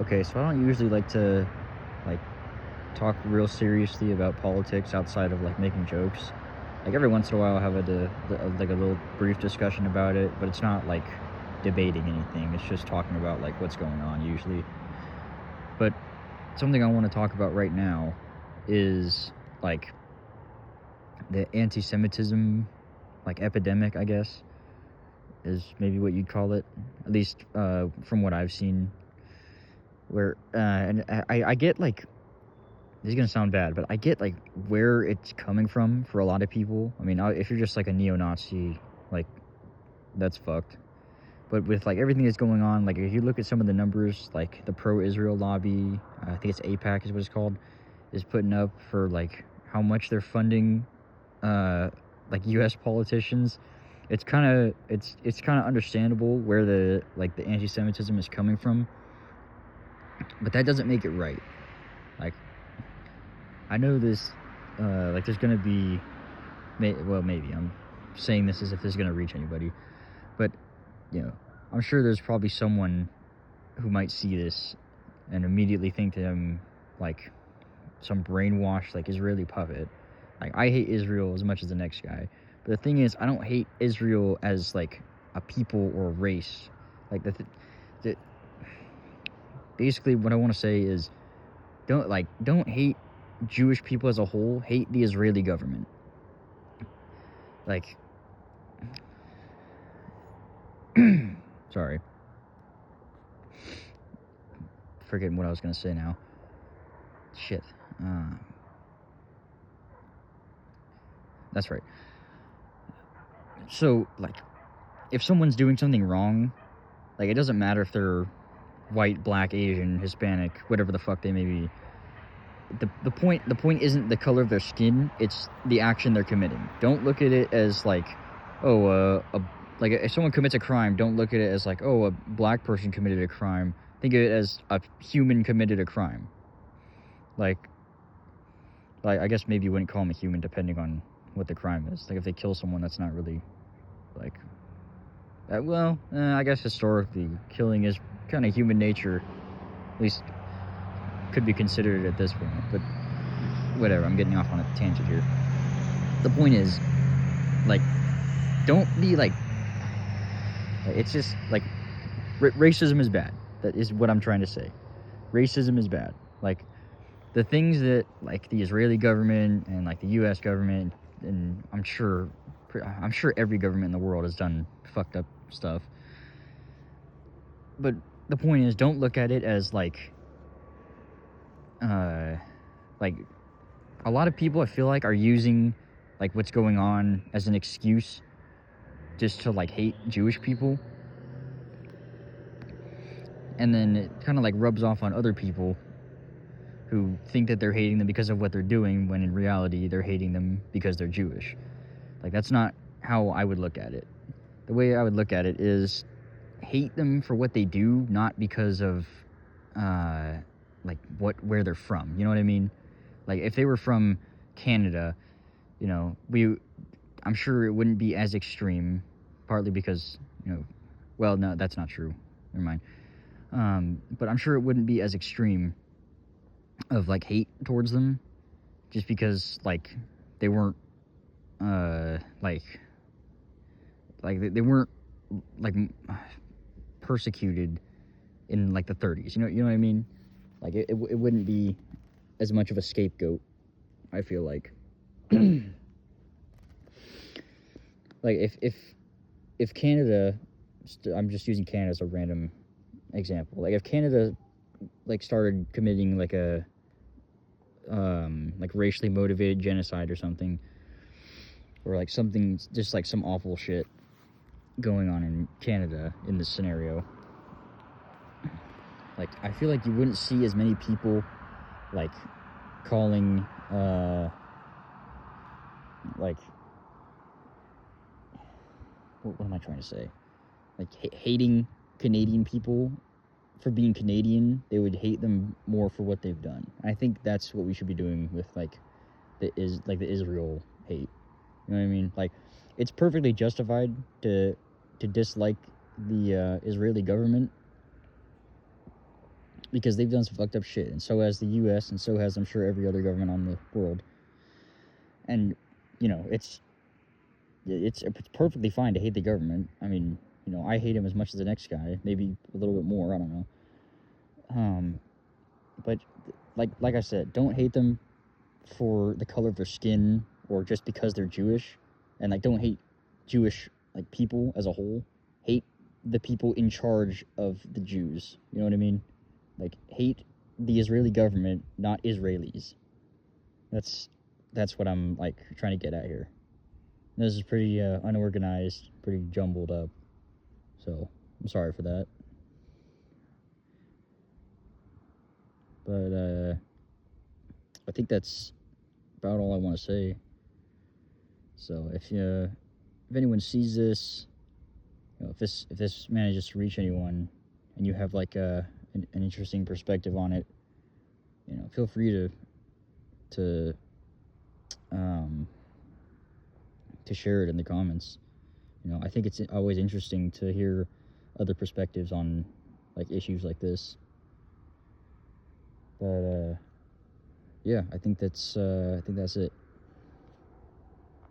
Okay, so I don't usually like to like talk real seriously about politics outside of like making jokes. Like every once in a while, I'll have like a little brief discussion about it, but it's not like debating anything. It's just talking about like what's going on usually. But something I want to talk about right now is like the anti-Semitism like epidemic, I guess, is maybe what you'd call it, at least from what I've seen. Where and I get like this is gonna sound bad, but I get like where it's coming from for a lot of people. I mean, if you're just like a neo-Nazi, like that's fucked. But with like everything that's going on, like if you look at some of the numbers, like the pro-Israel lobby, I think it's APAC is what it's called, is putting up for like how much they're funding, like U.S. politicians. It's kind of understandable where the anti-Semitism is coming from, but that doesn't make it right. Like I know this, like there's gonna be, maybe I'm saying this as if this is gonna reach anybody, but I'm sure there's probably someone who might see this and immediately think to them like some brainwashed like Israeli puppet. Like I hate Israel as much as the next guy, but the thing is, I don't hate Israel as like a people or a race. Like the basically what I want to say is don't hate Jewish people as a whole. Hate the Israeli government. Like, sorry, forgetting what I was gonna say now. Shit. That's right. So, like, if someone's doing something wrong, like, it doesn't matter if they're white, black, Asian, Hispanic, whatever the fuck they may be. The point isn't the color of their skin, it's the action they're committing. Don't look at it as like, like if someone commits a crime, don't look at it as like, oh, a black person committed a crime. Think of it as a human committed a crime. Like I guess maybe you wouldn't call them a human depending on what the crime is. Like if they kill someone, that's not really like I guess historically killing is kind of human nature, at least could be considered at this point, but whatever, I'm getting off on a tangent here. The point is, like, don't be like, it's just like racism is bad. That is what I'm trying to say. Racism is bad. Like the things that like the Israeli government and like the US government, and I'm sure every government in the world has done fucked up stuff, but the point is, don't look at it as like a lot of people I feel like are using like what's going on as an excuse just to like hate Jewish people, and then it kind of like rubs off on other people who think that they're hating them because of what they're doing, when in reality they're hating them because they're Jewish. Like that's not how I would look at it. The way I would look at it is hate them for what they do, not because of like where they're from. You know what I mean? Like if they were from Canada, I'm sure it wouldn't be as extreme, partly because, well, no, that's not true. Never mind. But I'm sure it wouldn't be as extreme of like hate towards them, just because like they weren't like they weren't like persecuted in like the 30s. You know what I mean? Like it wouldn't be as much of a scapegoat, I feel like. Like if Canada, I'm just using Canada as a random example. Like if Canada like started committing like a like racially motivated genocide or something, or like something, just like some awful shit going on in Canada in this scenario, like I feel like you wouldn't see as many people like calling like what am I trying to say? Like hating Canadian people for being Canadian. They would hate them more for what they've done. I think that's what we should be doing with like the Israel hate. You know what I mean? Like it's perfectly justified to dislike the Israeli government, because they've done some fucked up shit, and so has the U.S., and so has, I'm sure, every other government on the world. And, you know, it's perfectly fine to hate the government. I mean, you know, I hate him as much as the next guy, maybe a little bit more, I don't know. But like I said, don't hate them for the color of their skin or just because they're Jewish, and like don't hate Jewish like people as a whole. Hate the people in charge of the Jews. You know what I mean? Like hate the Israeli government, not Israelis. That's what I'm like trying to get at here. This is pretty unorganized, pretty jumbled up. So I'm sorry for that. But I think that's about all I want to say. So if anyone sees this, you know, if this manages to reach anyone, and you have like an interesting perspective on it, you know, feel free to share it in the comments. You know, I think it's always interesting to hear other perspectives on like issues like this. But yeah, I think that's it.